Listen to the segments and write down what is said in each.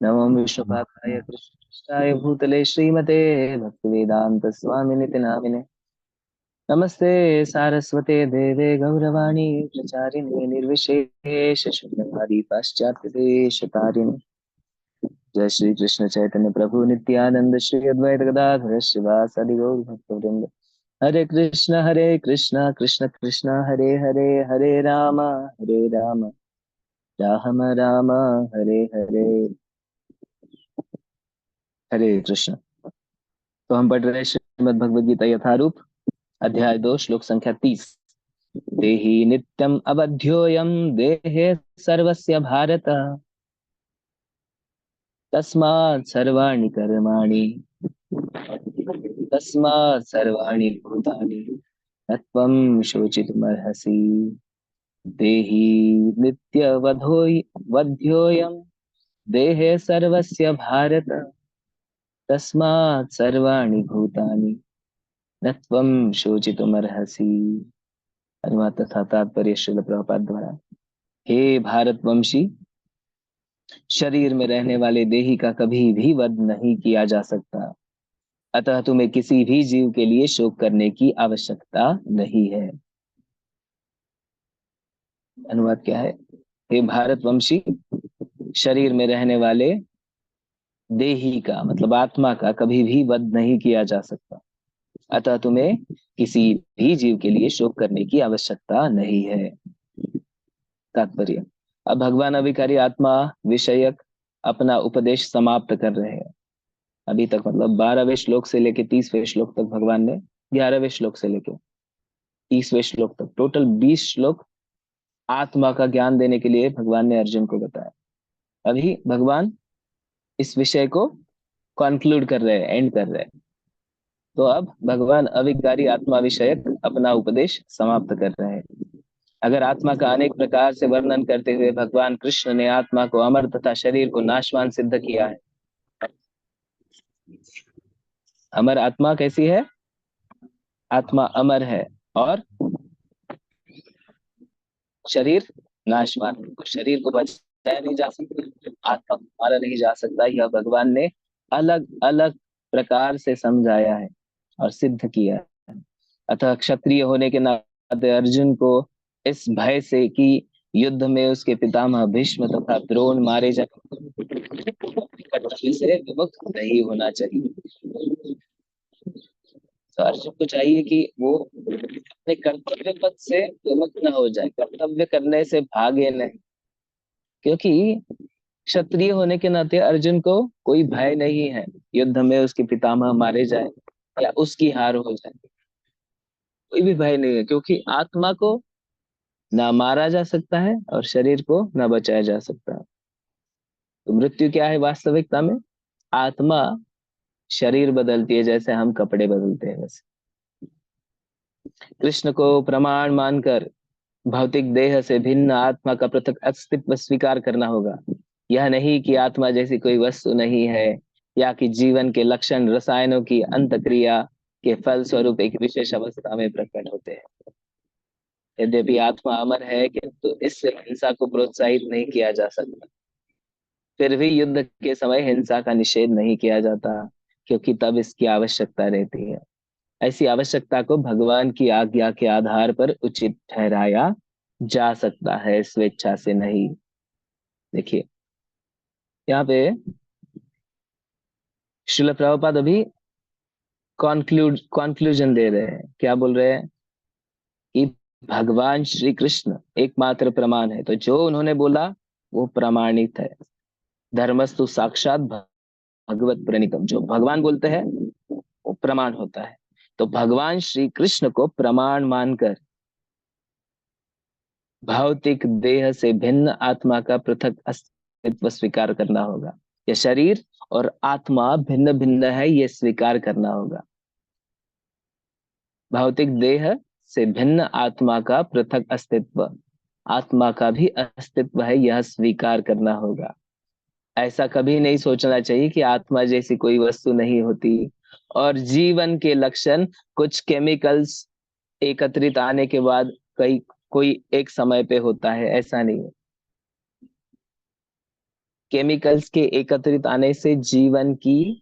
नमो विष्णुपादाय कृष्णाय भूतले श्रीमते भक्तिवेदांत स्वामिनिति नामिने। नमस्ते सारस्वते देवे गौरवाणी प्रचारिणे निर्विशेष शून्यवादी पाश्चात्य देशतारिणे। जय श्री कृष्ण चैतन्य प्रभु नित्यानंद श्री अद्वैत गदाधर श्रीवासादि गौर भक्तवृंद। हरे कृष्ण कृष्ण कृष्ण हरे हरे, हरे राम राम राम हरे हरे। हरे कृष्ण। तो हम पढ़ रहे श्रीमद् भगवद गीता यथारूप, अध्याय 2, श्लोक संख्या 30। देहि नित्यम अवध्योयम देहे सर्वस्य भारत, तस्मात् सर्वाणि कर्माणि भूतानि न त्वं शोचितुमर्हसि। देहि वध्योयम देहे सर्वस्य भारत, तस्मात् सर्वाणि भूतानि न त्वं शोचितुमर्हसि। अनुवाद तथा तात्पर्य श्रील प्रभुपाद द्वारा। हे भारतवंशी, शरीर में रहने वाले देही का कभी भी वध नहीं किया जा सकता, अतः तुम्हें किसी भी जीव के लिए शोक करने की आवश्यकता नहीं है। अनुवाद क्या है? हे भारतवंशी, शरीर में रहने वाले देही का मतलब आत्मा का कभी भी वध नहीं किया जा सकता, अतः तुम्हें किसी भी जीव के लिए शोक करने की आवश्यकता नहीं है। तात्पर्य। अब भगवान अविकारी आत्मा विषयक अपना उपदेश समाप्त कर रहे हैं। अभी तक मतलब 12वें श्लोक से लेके 30वें श्लोक तक भगवान ने, 11वें श्लोक से लेके 30वें श्लोक तक टोटल 20 श्लोक आत्मा का ज्ञान देने के लिए भगवान ने अर्जुन को बताया। अभी भगवान इस विषय को कंक्लूड कर रहे हैं, एंड कर रहे हैं। तो अब भगवान अविकारी आत्मा विषयक अपना उपदेश समाप्त कर रहे हैं। अगर आत्मा का अनेक प्रकार से वर्णन करते हुए भगवान कृष्ण ने आत्मा को अमर तथा शरीर को नाशवान सिद्ध किया है। अमर आत्मा कैसी है? आत्मा अमर है और शरीर नाशवान, शरीर को बचाया नहीं जा सकता, आत्मा को मारा नहीं जा सकता। यह भगवान ने अलग अलग प्रकार से समझाया है और सिद्ध किया है। अतः क्षत्रिय होने के नाते अर्जुन को इस भय से कि युद्ध में उसके पितामह भीष्म तथा द्रोण मारे जाए कर्तव्य से विमुक्त नहीं होना चाहिए। तो अर्जुन को चाहिए कि वो अपने कर्तव्य पथ से विमुक्त न हो जाए, कर्तव्य करने से भागे नहीं। क्योंकि क्षत्रिय होने के नाते अर्जुन को कोई भय नहीं है युद्ध में उसके पितामह मारे जाए या उसकी हार हो जाए, कोई भी भय नहीं है, क्योंकि आत्मा को ना मारा जा सकता है और शरीर को ना बचाया जा सकता है। तो मृत्यु क्या है वास्तविकता में? आत्मा शरीर बदलती है, जैसे हम कपड़े बदलते हैं वैसे। कृष्ण को प्रमाण मानकर भौतिक देह से भिन्न आत्मा का पृथक अस्तित्व स्वीकार करना होगा। यह नहीं कि आत्मा जैसी कोई वस्तु नहीं है या कि जीवन के लक्षण रसायनों की अंतक्रिया के फल स्वरूप एक विशेष अवस्था में प्रकट होते हैं। यद्यपि आत्मा अमर है, किंतु इससे हिंसा को प्रोत्साहित नहीं किया जा सकता। फिर भी युद्ध के समय हिंसा का निषेध नहीं किया जाता, क्योंकि तब इसकी आवश्यकता रहती है। ऐसी आवश्यकता को भगवान की आज्ञा के आधार पर उचित ठहराया जा सकता है, स्वेच्छा से नहीं। देखिए यहाँ पे श्रील प्रभुपाद अभी कॉन्क्लूजन दे रहे हैं। क्या बोल रहे हैं? कि भगवान श्री कृष्ण एकमात्र प्रमाण है, तो जो उन्होंने बोला वो प्रमाणित है। धर्मस्तु साक्षात भगवत प्रणीतम, जो भगवान बोलते हैं वो प्रमाण होता है। तो भगवान श्री कृष्ण को प्रमाण मानकर भौतिक देह से भिन्न आत्मा का पृथक अस्तित्व स्वीकार करना होगा। यह शरीर और आत्मा भिन्न भिन्न है, यह स्वीकार करना होगा। भौतिक देह से भिन्न आत्मा का पृथक अस्तित्व, आत्मा का भी अस्तित्व है, यह स्वीकार करना होगा। ऐसा कभी नहीं सोचना चाहिए कि आत्मा जैसी कोई वस्तु नहीं होती और जीवन के लक्षण कुछ केमिकल्स एकत्रित आने के बाद कई कोई एक समय पे होता है, ऐसा नहीं है। केमिकल्स के एकत्रित आने से जीवन की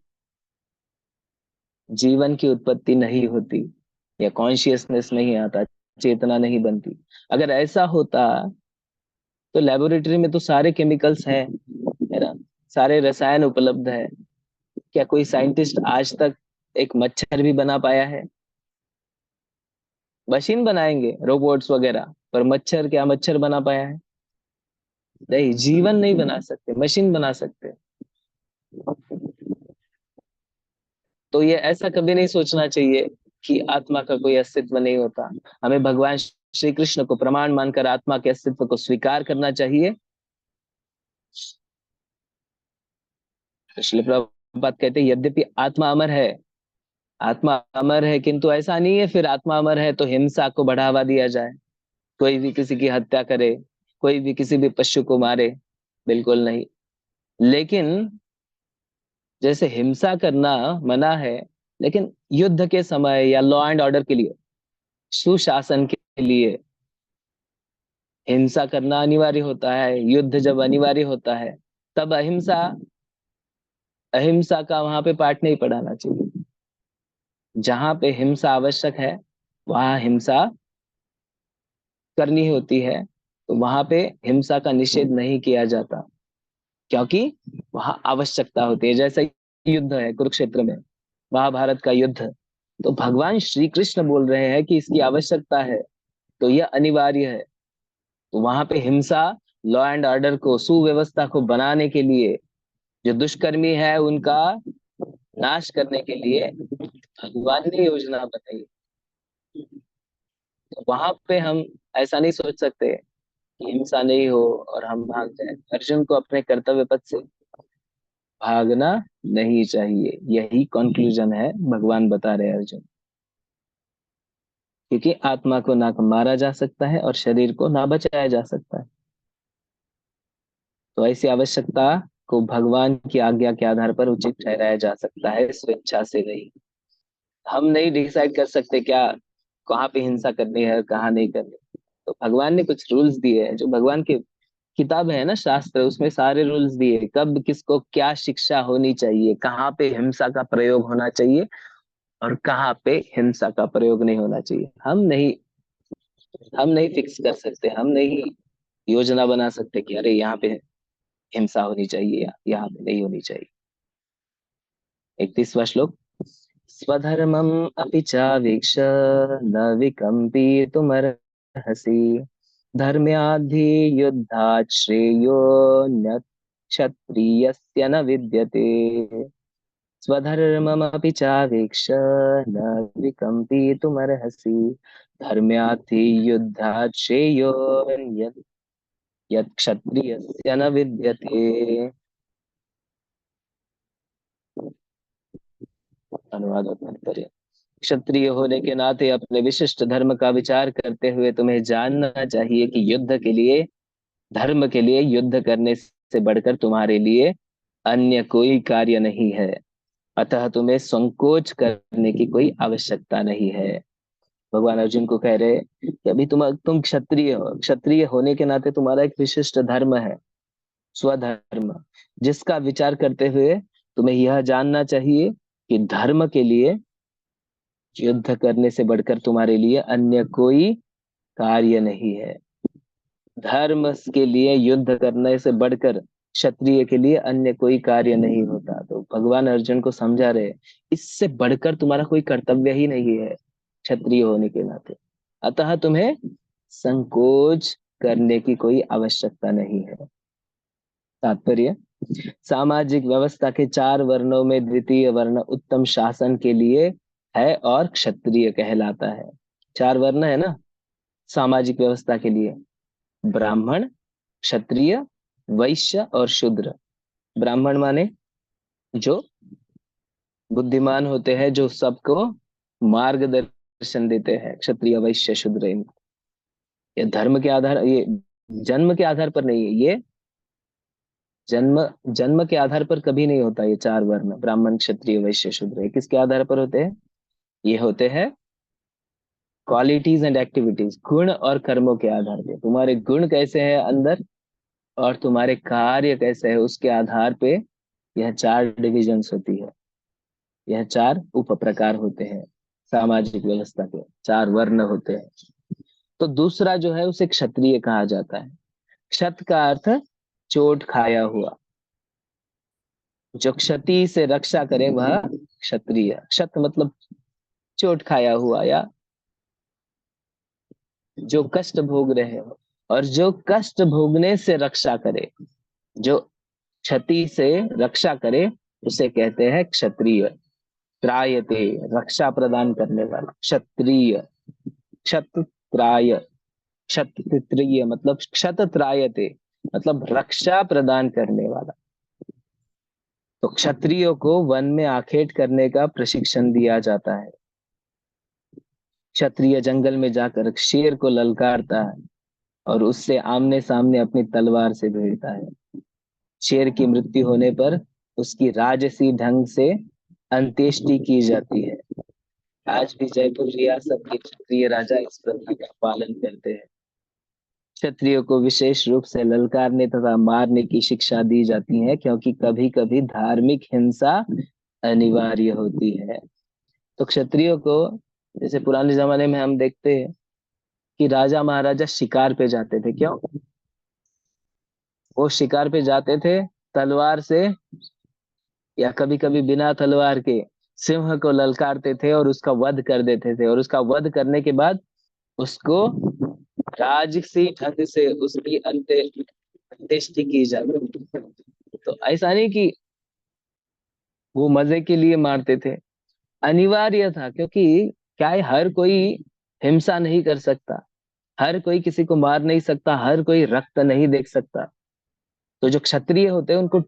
उत्पत्ति नहीं होती, या कॉन्शियसनेस नहीं आता, चेतना नहीं बनती। अगर ऐसा होता तो लेबोरेटरी में तो सारे केमिकल्स हैं, है ना, सारे रसायन उपलब्ध है। क्या कोई साइंटिस्ट आज तक एक मच्छर भी बना पाया है? मशीन बनाएंगे, रोबोट्स वगैरह, पर मच्छर, क्या मच्छर बना पाया है? नहीं, जीवन नहीं बना सकते, मशीन बना सकते। तो ये ऐसा कभी नहीं सोचना चाहिए कि आत्मा का कोई अस्तित्व नहीं होता। हमें भगवान श्री कृष्ण को प्रमाण मानकर आत्मा के अस्तित्व को स्वीकार करना चाहिए। श्रील प्रभुपाद कहते हैं, यद्यपि आत्मा अमर है, आत्मा अमर है, किंतु ऐसा नहीं है फिर आत्मा अमर है तो हिंसा को बढ़ावा दिया जाए, कोई भी किसी की हत्या करे, कोई भी किसी भी पशु को मारे। बिल्कुल नहीं। लेकिन जैसे हिंसा करना मना है, लेकिन युद्ध के समय या लॉ एंड ऑर्डर के लिए, सुशासन के लिए हिंसा करना अनिवार्य होता है। युद्ध जब अनिवार्य होता है, तब अहिंसा, अहिंसा का वहां पे पाठ नहीं पढ़ाना चाहिए। जहां पे हिंसा आवश्यक है, वहां हिंसा करनी होती है, तो वहां पे हिंसा का निषेध नहीं किया जाता, क्योंकि वहां आवश्यकता होती है। जैसे युद्ध है कुरुक्षेत्र में, महाभारत का युद्ध, तो भगवान श्री कृष्ण बोल रहे हैं कि इसकी आवश्यकता है, तो यह अनिवार्य है। तो वहां पे हिंसा, लॉ एंड ऑर्डर को, सुव्यवस्था को बनाने के लिए, जो दुष्कर्मी है उनका नाश करने के लिए भगवान ने योजना बनाई। तो वहां पे हम ऐसा नहीं सोच सकते कि हिंसा नहीं हो और हम भाग जाए। अर्जुन को अपने कर्तव्य पथ से भागना नहीं चाहिए, यही कंक्लूजन है भगवान बता रहे हैं अर्जुन। क्योंकि आत्मा को ना मारा जा सकता है और शरीर को ना बचाया जा सकता है। तो ऐसी आवश्यकता को भगवान की आज्ञा के आधार पर उचित ठहराया जा सकता है, स्वेच्छा से नहीं। हम नहीं डिसाइड कर सकते क्या, कहाँ पे हिंसा करनी है और कहाँ नहीं करनी। तो भगवान ने कुछ रूल्स दिए हैं, जो भगवान की किताब है ना, शास्त्र, उसमें सारे रूल्स दिए, कब किसको क्या शिक्षा होनी चाहिए, कहाँ पे हिंसा का प्रयोग होना चाहिए और कहाँ पे हिंसा का प्रयोग नहीं होना चाहिए। हम नहीं फिक्स कर सकते, हम नहीं योजना बना सकते कि अरे यहाँ पे हिंसा होनी चाहिए या यहाँ पे नहीं होनी चाहिए। 31वां श्लोक। स्वधर्मम अपि चावीक्ष न विकम्पितुमर्हसि, धर्म्याधियुद्धात् श्रेयोऽन्यत् क्षत्रियस्य न विद्यते। स्वधर्ममपि चावीक्ष न विकम्पितुमर्हसि, धर्म्याधियुद्धात् श्रेयोऽन्यत् यत् क्षत्रियस्य न विद्यते। अनुवाद और तात्पर्य। क्षत्रिय होने के नाते अपने विशिष्ट धर्म का विचार करते हुए तुम्हें जानना चाहिए कि युद्ध के लिए, धर्म के लिए युद्ध करने से बढ़कर तुम्हारे लिए अन्य कोई कार्य नहीं है। अतः तुम्हें संकोच करने की कोई आवश्यकता नहीं है। भगवान अर्जुन को कह रहे कि अभी तुम क्षत्रिय हो, क्षत्रिय होने के नाते तुम्हारा एक विशिष्ट धर्म है, स्वधर्म, जिसका विचार करते हुए तुम्हें यह जानना चाहिए कि धर्म के लिए युद्ध करने से बढ़कर तुम्हारे लिए अन्य कोई कार्य नहीं है। धर्म के लिए युद्ध करने से बढ़कर क्षत्रिय के लिए अन्य कोई कार्य नहीं होता। तो भगवान अर्जुन को समझा रहे, इससे बढ़कर तुम्हारा कोई कर्तव्य ही नहीं है क्षत्रिय होने के नाते। अतः तुम्हें संकोच करने की कोई आवश्यकता नहीं है। तात्पर्य। सामाजिक व्यवस्था के 4 वर्णों में द्वितीय वर्ण उत्तम शासन के लिए है और क्षत्रिय कहलाता है। 4 वर्ण है ना सामाजिक व्यवस्था के लिए, ब्राह्मण, क्षत्रिय, वैश्य और शूद्र। ब्राह्मण माने जो बुद्धिमान होते हैं, जो सबको मार्गदर्शन देते हैं, क्षत्रिय वैश्य शूद्र। ये धर्म के आधार, ये जन्म के आधार पर नहीं है, ये जन्म जन्म के आधार पर कभी नहीं होता। ये 4 वर्ण ब्राह्मण क्षत्रिय वैश्य शूद्र, ये किसके आधार पर होते हैं? ये होते हैं क्वालिटीज एंड एक्टिविटीज, गुण और कर्मों के आधार पे। तुम्हारे गुण कैसे हैं अंदर, और तुम्हारे कार्य कैसे है उसके आधार पे यह 4 डिविजन्स होती है, यह 4 उप प्रकार होते हैं। सामाजिक व्यवस्था के 4 वर्ण होते हैं। तो दूसरा जो है उसे क्षत्रिय कहा जाता है। क्षत का अर्थ चोट खाया हुआ, जो क्षति से रक्षा करे वह क्षत्रिय। क्षत मतलब चोट खाया हुआ या जो कष्ट भोग रहे हो, और जो कष्ट भोगने से रक्षा करे, जो क्षति से रक्षा करे उसे कहते हैं क्षत्रिय। त्रायते, रक्षा प्रदान करने वाला क्षत्रिय। क्षत्त्राय, क्षत्रिय मतलब क्षत त्रायते मतलब रक्षा प्रदान करने वाला। तो क्षत्रियो को वन में आखेट करने का प्रशिक्षण दिया जाता है। क्षत्रिय जंगल में जाकर शेर को ललकारता है और उससे आमने सामने अपनी तलवार से भिड़ता है। शेर की मृत्यु होने पर उसकी राजसी ढंग से अंत्येष्टि की जाती है। आज भी जयपुर रियासत के क्षत्रिय राजा इस प्रथा का पालन करते हैं। क्षत्रियो को विशेष रूप से ललकारने तथा मारने की शिक्षा दी जाती है, क्योंकि कभी कभी धार्मिक हिंसा अनिवार्य होती है। तो क्षत्रियो को, जैसे पुराने जमाने में हम देखते हैं कि राजा महाराजा शिकार पे जाते थे। क्यों? वो शिकार पे जाते थे तलवार से, या कभी कभी बिना तलवार के सिंह को ललकारते थे और उसका वध कर देते थे, और उसका वध करने के बाद उसको राजसी ढंग से उसकी अंत्येष्टि की जाती थी। तो ऐसा नहीं कि वो मजे के लिए मारते थे, अनिवार्य था। क्योंकि क्या है, हर कोई हिंसा नहीं कर सकता, हर कोई किसी को मार नहीं सकता, हर कोई रक्त नहीं देख सकता। तो जो क्षत्रिय होते हैं उनको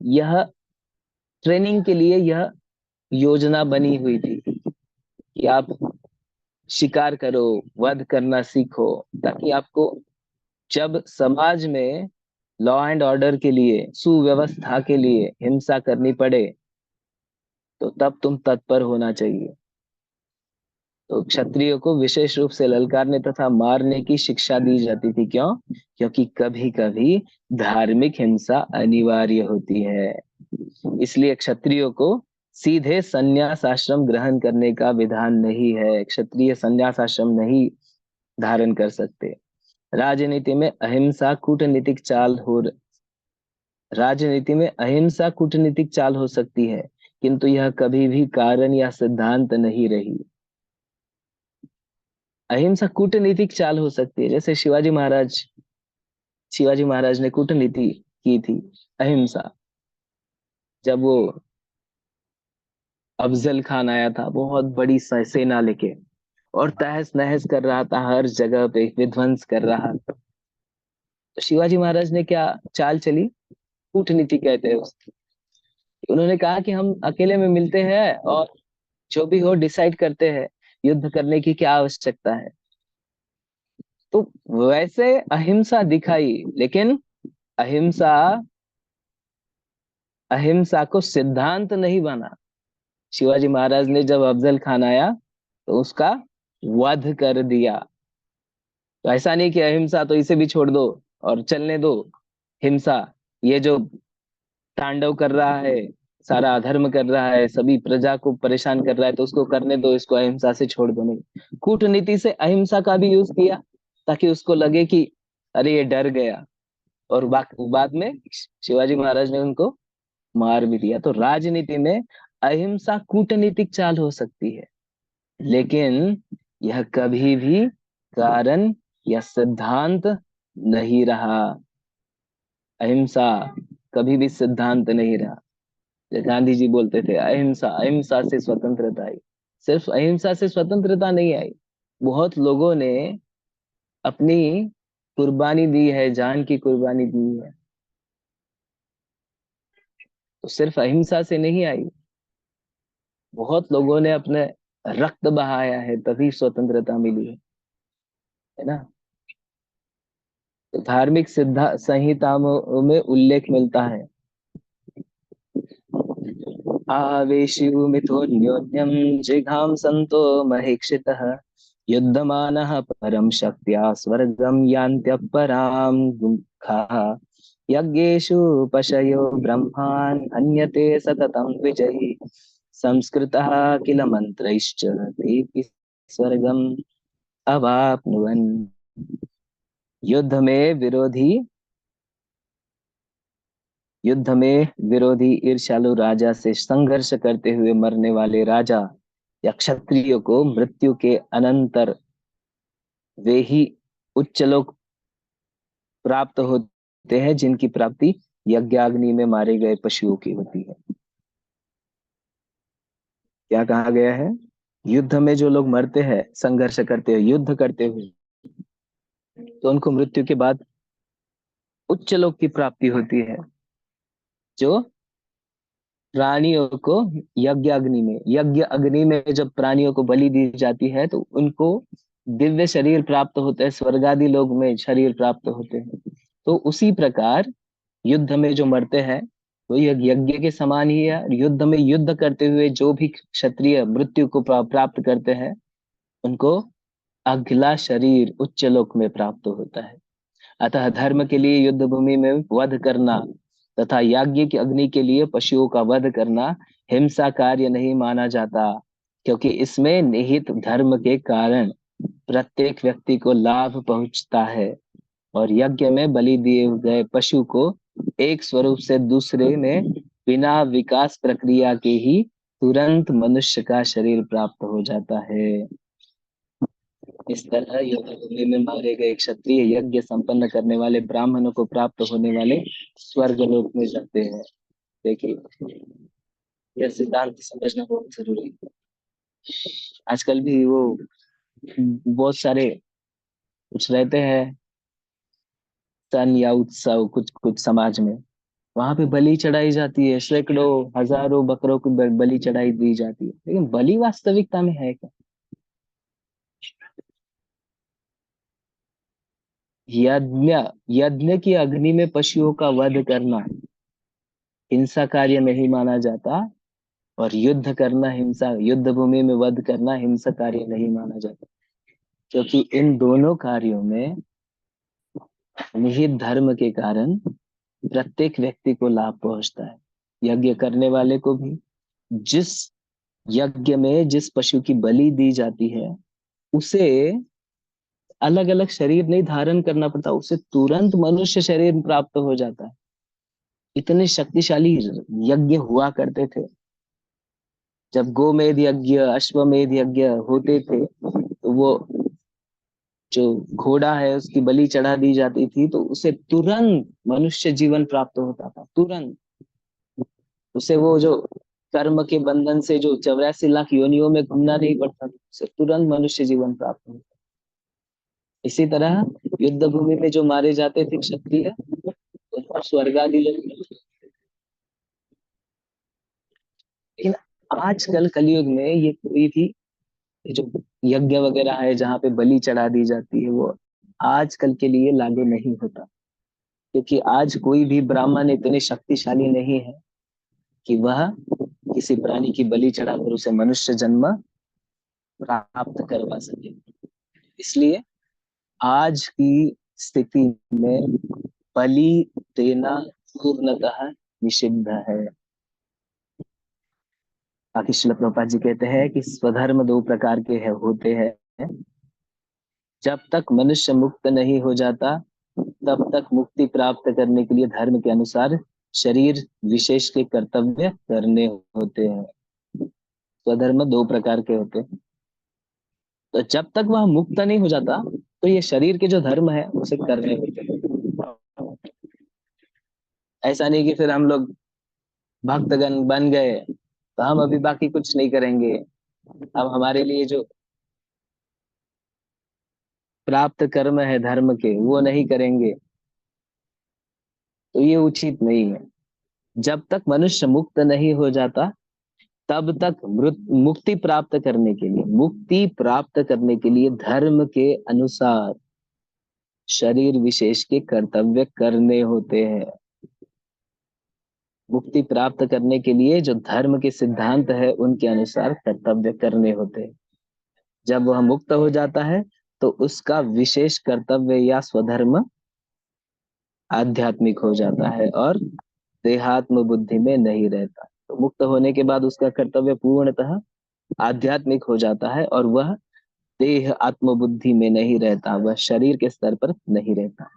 यह ट्रेनिंग के लिए यह योजना बनी हुई थी कि आप शिकार करो, वध करना सीखो, ताकि आपको जब समाज में लॉ एंड ऑर्डर के लिए, सुव्यवस्था के लिए हिंसा करनी पड़े तो तब तुम तत्पर होना चाहिए। तो क्षत्रियो को विशेष रूप से ललकारने तथा मारने की शिक्षा दी जाती थी। क्यों? क्योंकि कभी कभी धार्मिक हिंसा अनिवार्य होती है। इसलिए क्षत्रियो को सीधे संन्यास आश्रम ग्रहण करने का विधान नहीं है। क्षत्रिय संन्यास आश्रम नहीं धारण कर सकते। राजनीति में अहिंसा कूटनीतिक चाल हो राजनीति में अहिंसा कूटनीतिक चाल हो सकती है, किंतु यह कभी भी कारण या सिद्धांत नहीं रही। अहिंसा कूटनीतिक चाल हो सकती है, जैसे शिवाजी महाराज ने कूटनीति की थी, अहिंसा। जब वो अफजल खान आया था बहुत बड़ी सेना लेके और तहस नहस कर रहा था, हर जगह पे विध्वंस कर रहा था, तो शिवाजी महाराज ने क्या चाल चली? कूटनीति कहते हैं उसको। उन्होंने कहा कि हम अकेले में मिलते हैं और जो भी हो डिसाइड करते हैं, युद्ध करने की क्या आवश्यकता है। तो वैसे अहिंसा दिखाई, लेकिन अहिंसा अहिंसा को सिद्धांत नहीं बना। शिवाजी महाराज ने जब अफजल खान आया तो उसका वध कर दिया। तो ऐसा नहीं कि अहिंसा तो इसे भी छोड़ दो और चलने दो, हिंसा ये जो तांडव कर रहा है, सारा अधर्म कर रहा है, सभी प्रजा को परेशान कर रहा है, तो उसको करने दो, इसको अहिंसा से छोड़ दो। नहीं, कूटनीति से अहिंसा का भी यूज किया ताकि उसको लगे कि अरे ये डर गया, और बाद में शिवाजी महाराज ने उनको मार भी दिया। तो राजनीति में अहिंसा कूटनीतिक चाल हो सकती है, लेकिन यह कभी भी कारण या सिद्धांत नहीं रहा। अहिंसा कभी भी सिद्धांत नहीं रहा। जैसे गांधी जी बोलते थे अहिंसा, अहिंसा से स्वतंत्रता आई। सिर्फ अहिंसा से स्वतंत्रता नहीं आई, बहुत लोगों ने अपनी कुर्बानी दी है, जान की कुर्बानी दी है। तो सिर्फ अहिंसा से नहीं आई, बहुत लोगों ने अपने रक्त बहाया है, तभी स्वतंत्रता मिली है ना। तो धार्मिक सिद्धा संहिताओं में उल्लेख मिलता है, आवेशु मिथोन्योन्यम जिघांसन्तो महीक्षितः युद्धमानः परम शक्त्या स्वर्गं यान्त्यपरां गुंखाः यज्ञेषु पशयो ब्रह्मान् हन्यते सततं विजयी संस्कृतः किल मंत्रैश्च तेऽपि स्वर्गम् अवाप्नुवन्। युद्ध में विरोधी युद्ध में विरोधी ईर्ष्यालु राजा से संघर्ष करते हुए मरने वाले राजा या क्षत्रियो को मृत्यु के अनंतर वे ही उच्च लोक प्राप्त होते हैं जिनकी प्राप्ति यज्ञाग्नि में मारे गए पशुओं की होती है। क्या कहा गया है? युद्ध में जो लोग मरते हैं संघर्ष करते हुए युद्ध करते हुए, तो उनको मृत्यु के बाद उच्च लोक की प्राप्ति होती है। जो प्राणियों को यज्ञ अग्नि में जब प्राणियों को बलि दी जाती है तो उनको दिव्य शरीर प्राप्त होते हैं, स्वर्गादि लोक में शरीर प्राप्त होते हैं। तो उसी प्रकार युद्ध में जो मरते हैं वो यज्ञ के समान ही है। युद्ध में युद्ध करते हुए जो भी क्षत्रिय मृत्यु को प्राप्त करते हैं उनको अगला शरीर उच्च लोक में प्राप्त होता है। अतः धर्म के लिए युद्ध भूमि में वध करना तथा याज्ञ की अग्नि के लिए पशुओं का वध करना हिंसा कार्य नहीं माना जाता, क्योंकि इसमें निहित धर्म के कारण प्रत्येक व्यक्ति को लाभ पहुंचता है और यज्ञ में बलि दिए गए पशु को एक स्वरूप से दूसरे में बिना विकास प्रक्रिया के ही तुरंत मनुष्य का शरीर प्राप्त हो जाता है। इस तरह युद्ध भूमि में मारे गए क्षत्रिय यज्ञ संपन्न करने वाले ब्राह्मणों को प्राप्त होने वाले स्वर्ग लोक में जाते हैं। देखिए, यह सिद्धांत समझना बहुत जरूरी है। आजकल भी वो बहुत सारे कुछ रहते हैं सन या उत्सव कुछ कुछ समाज में, वहां पे बलि चढ़ाई जाती है, सैकड़ों हजारों बकरों की बलि चढ़ाई दी जाती है, लेकिन बलि वास्तविकता में है क्या? यज्ञ यज्ञ की अग्नि में पशुओं का वध करना हिंसा कार्य नहीं माना जाता और युद्ध करना हिंसा युद्ध भूमि में वध करना हिंसा कार्य नहीं माना जाता, क्योंकि इन दोनों कार्यों में निहित धर्म के कारण प्रत्येक व्यक्ति को लाभ पहुंचता है। यज्ञ करने वाले को भी जिस यज्ञ में जिस पशु की बलि दी जाती है उसे अलग अलग शरीर नहीं धारण करना पड़ता, उसे तुरंत मनुष्य शरीर प्राप्त हो जाता है। इतने शक्तिशाली यज्ञ हुआ करते थे। जब गोमेध यज्ञ अश्वमेध यज्ञ होते थे तो वो जो घोड़ा है उसकी बलि चढ़ा दी जाती थी तो उसे तुरंत मनुष्य जीवन प्राप्त होता था, तुरंत। उसे वो जो कर्म के बंधन से जो 84 लाख योनियों में घूमना नहीं पड़ता था, उसे तुरंत मनुष्य जीवन प्राप्त होता। इसी तरह युद्ध भूमि में जो मारे जाते थे क्षत्रिय उनको स्वर्ग आदि लोग। लेकिन आजकल कलयुग में ये कोई भी जो यज्ञ वगैरह है जहाँ पे बलि चढ़ा दी जाती है वो आजकल के लिए लागू नहीं होता, क्योंकि आज कोई भी ब्राह्मण इतने शक्तिशाली नहीं है कि वह किसी प्राणी की बलि चढ़ाकर उसे मनुष्य जन्म प्राप्त करवा सके। इसलिए आज की स्थिति में बलि देना पूर्णतः निषिद्ध है। बाकी श्रील प्रभुपाद जी कहते हैं कि स्वधर्म दो प्रकार के होते हैं। जब तक मनुष्य मुक्त नहीं हो जाता तब तक मुक्ति प्राप्त करने के लिए धर्म के अनुसार शरीर विशेष के कर्तव्य करने होते हैं। स्वधर्म दो प्रकार के होते हैं। तो जब तक वह मुक्त नहीं हो जाता तो ये शरीर के जो धर्म है उसे करने होते हैं। ऐसा नहीं कि फिर हम लोग भक्तगण बन गए तो हम अभी बाकी कुछ नहीं करेंगे, अब हमारे लिए जो प्राप्त कर्म है धर्म के वो नहीं करेंगे, तो ये उचित नहीं है। जब तक मनुष्य मुक्त नहीं हो जाता तब तक मुक्ति प्राप्त करने के लिए धर्म के अनुसार शरीर विशेष के कर्तव्य करने होते हैं। मुक्ति प्राप्त करने के लिए जो धर्म के सिद्धांत है उनके अनुसार कर्तव्य करने होते हैं। जब वह मुक्त हो जाता है तो उसका विशेष कर्तव्य या स्वधर्म आध्यात्मिक हो जाता है और देहात्म बुद्धि में नहीं रहता। तो मुक्त होने के बाद उसका कर्तव्य पूर्णतः आध्यात्मिक हो जाता है और वह देह आत्म बुद्धि में नहीं रहता, वह शरीर के स्तर पर नहीं रहता।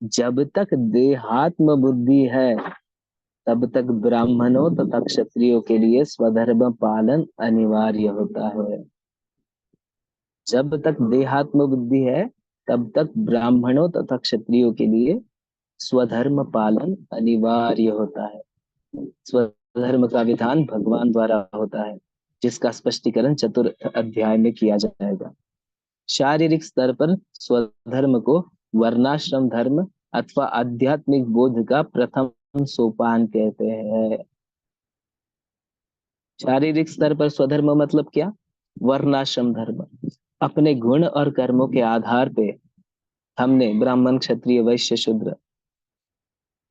जब तक देहात्म बुद्धि है तब तक ब्राह्मणों तथा क्षत्रियों के लिए स्वधर्म पालन अनिवार्य होता है। जब तक देहात्म बुद्धि है तब तक ब्राह्मणों तथा क्षत्रियों के लिए स्वधर्म पालन अनिवार्य होता है। स्वधर्म का विधान भगवान द्वारा होता है, जिसका स्पष्टीकरण चतुर्थ अध्याय में किया जाएगा। शारीरिक स्तर पर स्वधर्म को वर्णाश्रम धर्म अथवा आध्यात्मिक बोध का प्रथम सोपान कहते हैं। शारीरिक स्तर पर स्वधर्म मतलब क्या? वर्णाश्रम धर्म। अपने गुण और कर्मों के आधार पे हमने ब्राह्मण क्षत्रिय वैश्य शूद्र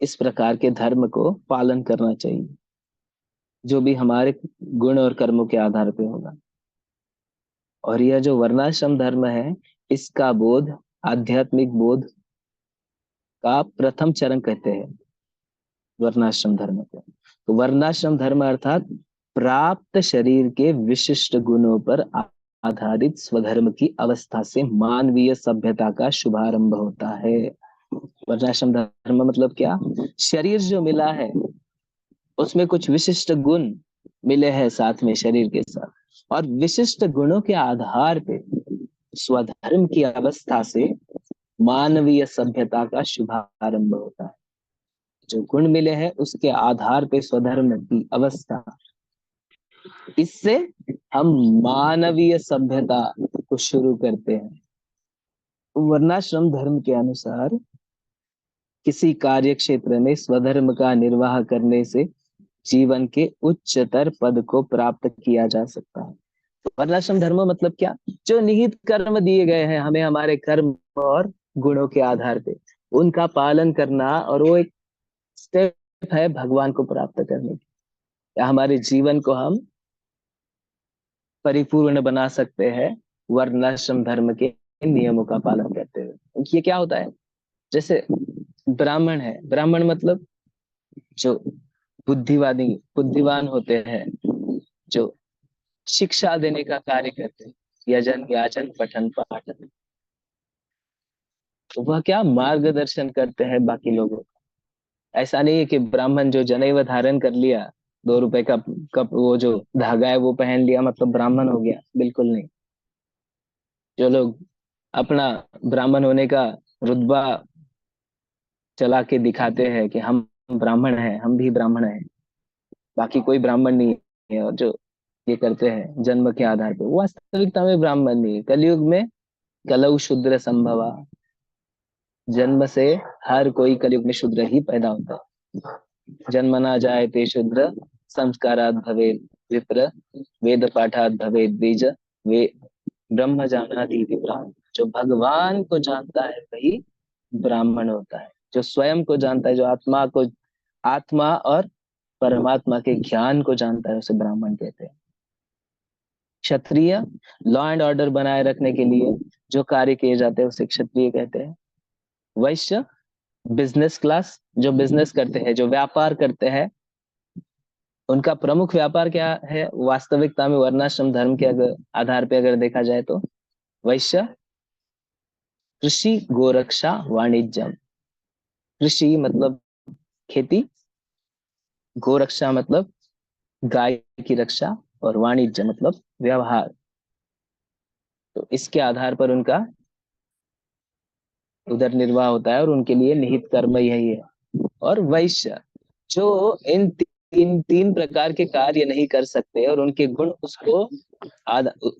इस प्रकार के धर्म को पालन करना चाहिए, जो भी हमारे गुण और कर्मों के आधार पे होगा। और यह जो वर्णाश्रम धर्म है, इसका बोध आध्यात्मिक बोध का प्रथम चरण कहते हैं वर्णाश्रम धर्म को। तो वर्णाश्रम धर्म अर्थात प्राप्त शरीर के विशिष्ट गुणों पर आधारित स्वधर्म की अवस्था से मानवीय सभ्यता का शुभारंभ होता है। वर्णाश्रम धर्म मतलब क्या? शरीर जो मिला है उसमें कुछ विशिष्ट गुण मिले हैं साथ में शरीर के साथ, और विशिष्ट गुणों के आधार पे स्वधर्म की अवस्था से मानवीय सभ्यता का शुभारंभ होता है। जो गुण मिले हैं उसके आधार पे स्वधर्म की अवस्था, इससे हम मानवीय सभ्यता को शुरू करते हैं। वर्णाश्रम धर्म के अनुसार किसी कार्य क्षेत्र में स्वधर्म का निर्वाह करने से जीवन के उच्चतर पद को प्राप्त किया जा सकता है। वर्णाश्रम धर्म मतलब क्या? जो निहित कर्म दिए गए हैं हमें हमारे कर्म और गुणों के आधार पे, उनका पालन करना, और वो एक स्टेप है भगवान को प्राप्त करने की, या हमारे जीवन को हम परिपूर्ण बना सकते हैं वर्णाश्रम धर्म के नियमों का पालन करते हुए। ये क्या होता है? जैसे ब्राह्मण है, ब्राह्मण मतलब जो बुद्धिवादी बुद्धिवान होते हैं, जो शिक्षा देने का कार्य करते हैं, यजन याचन पठन पाठन, तो वह क्या मार्गदर्शन करते हैं बाकी लोगों को। ऐसा नहीं है कि ब्राह्मण जो जनेऊ धारण कर लिया, 2 रुपए का कप वो जो धागा है वो पहन लिया मतलब ब्राह्मण हो गया, बिल्कुल नहीं। जो लोग अपना ब्राह्मण होने का रुतबा चला के दिखाते हैं कि हम ब्राह्मण हैं, हम भी ब्राह्मण हैं, बाकी कोई ब्राह्मण नहीं है, और जो ये करते हैं जन्म के आधार पर, वो वास्तविकता में ब्राह्मण नहीं है। कलयुग में कलौ शूद्र संभवा, जन्म से हर कोई कलयुग में शूद्र ही पैदा होता है। जन्मना जायते शूद्र संस्कारात् भवेत् विप्र वेद पाठात् भवेत् द्विज वे ब्रह्म जानाति ब्राह्मण। जो भगवान को जानता है वही ब्राह्मण होता है। जो स्वयं को जानता है, जो आत्मा और परमात्मा के ज्ञान को जानता है, उसे ब्राह्मण कहते हैं। क्षत्रिय लॉ एंड ऑर्डर बनाए रखने के लिए जो कार्य किए जाते हैं उसे क्षत्रिय कहते हैं। वैश्य बिजनेस क्लास, जो बिजनेस करते हैं, जो व्यापार करते हैं, उनका प्रमुख व्यापार क्या है? वास्तविकता में वर्णाश्रम धर्म के अगर आधार पे अगर देखा जाए तो वैश्य कृषि गोरक्षा वाणिज्यम। कृषि मतलब खेती, गोरक्षा मतलब गाय की रक्षा, और वाणिज्य मतलब व्यवहार। तो इसके आधार पर उनका उधर निर्वाह होता है और उनके लिए निहित कर्म यही है। और वैश्य जो इन तीन प्रकार के कार्य नहीं कर सकते और उनके गुण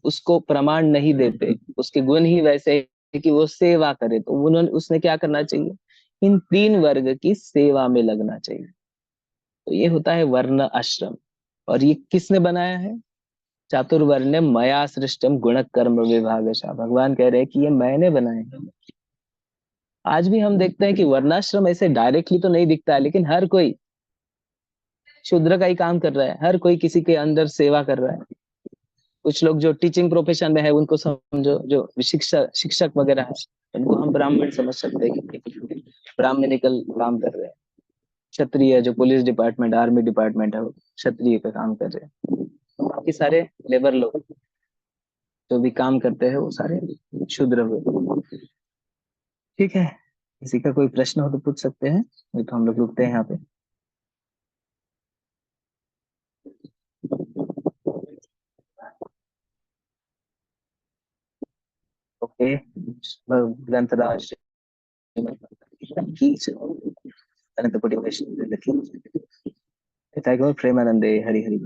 उसको प्रमाण नहीं देते, उसके गुण ही वैसे है कि वो सेवा करे, तो उन्होंने उसने क्या करना चाहिए? इन 3 वर्ग की सेवा में लगना चाहिए। तो ये होता है वर्ण आश्रम। और ये किसने बनाया है? चातुर्वर्ण मया सृष्टम गुण कर्म विभागशः। भगवान कह रहे हैं कि ये मैंने बनाए हैं। आज भी हम देखते हैं कि वर्णाश्रम ऐसे डायरेक्टली तो नहीं दिखता है, लेकिन हर कोई शूद्र का ही काम कर रहा है, हर कोई किसी के अंदर सेवा कर रहा है। कुछ लोग जो टीचिंग प्रोफेशन में है उनको समझो, जो शिक्षक शिक्षक वगैरह है उनको हम ब्राह्मण समझ सकते हैं कि ब्राह्मणिकल काम कर रहे हैं। क्षत्रिय जो पुलिस डिपार्टमेंट आर्मी डिपार्टमेंट है वो क्षत्रिय का काम कर रहे हैं। बाकी सारे लेबर लोग जो भी काम करते हैं वो सारे शूद्र हुए। ठीक है, किसी का कोई प्रश्न हो तो पूछ सकते हैं, नहीं तो हम लोग रुकते हैं यहाँ पे। ओके। ग्रंथराज की अनंतपुरी वैष्णव लखी, प्रेमानंदे हरि हरि।